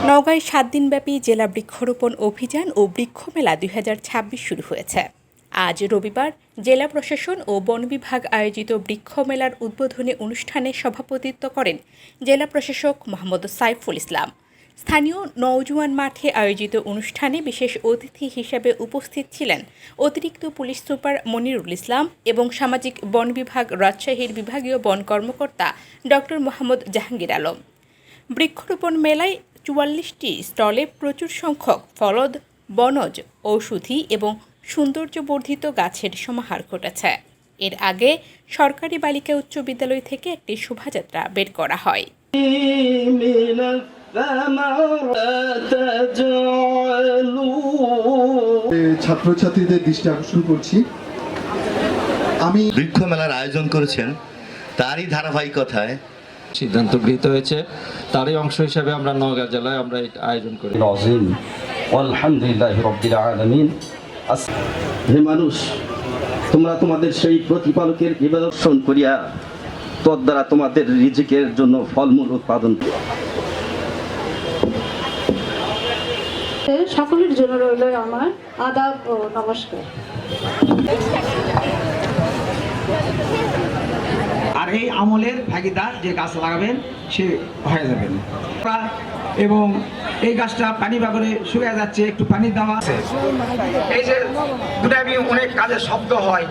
নওগাঁয় ৭ দিনব্যাপী জেলা বৃক্ষরোপণ অভিযান ও বৃক্ষমেলা ২০২৬ শুরু হয়েছে। আজ রবিবার জেলা প্রশাসন ও বন বিভাগ আয়োজিত বৃক্ষমেলার উদ্বোধনী অনুষ্ঠানে সভাপতিত্ব করেন জেলা প্রশাসক মোহাম্মদ সাইফুল ইসলাম। স্থানীয় নওজোয়ান মাঠে আয়োজিত অনুষ্ঠানে বিশেষ অতিথি হিসেবে উপস্থিত ছিলেন অতিরিক্ত পুলিশ সুপার মনিরুল ইসলাম এবং সামাজিক বন বিভাগ রাজশাহীর বিভাগীয় বন কর্মকর্তা ডক্টর মোহাম্মদ জাহাঙ্গীর আলম। বৃক্ষরোপণ মেলায় ৪৪টি স্টলে প্রচুর সংখ্যক ফলদ, বনজ, ঔষধি এবং সৌন্দর্যবর্ধিত গাছের সমাহার ঘটেছে। এর আগে সরকারি বালিকা উচ্চ বিদ্যালয় থেকে একটি শোভাযাত্রা বের করা হয়। ছাত্রছাত্রীদের দৃষ্টি আকর্ষণ করছি, আমি বৃক্ষ মেলার আয়োজন করেছেন, তারই ধারাবাহিকতায় সিদ্ধান্ত গৃহীত হয়েছে। তারই অংশ হিসেবে আমরা নওগাঁ জেলায় আমরা এই আয়োজন করি। আলহামদুলিল্লাহি রাব্বিল আলামিন। হে মানুষ, তোমরা তোমাদের সেই প্রতিপালকের ইবাদত করিয়া তদ্বারা তোমাদের রিজিকের জন্য ফলমূল উৎপাদন। সকলের জন্য রইল আমার আদাব ও নমস্কার। আর এই আমলের ভাগিদার যে গাছ লাগাবেন সে হয়ে যাবেন। এবং এই গাছটা পানি বাগরে শুকিয়ে যাচ্ছে, একটু পানি দেওয়া আছে। এই যে দুটা অনেক কাজে শব্দ হয়।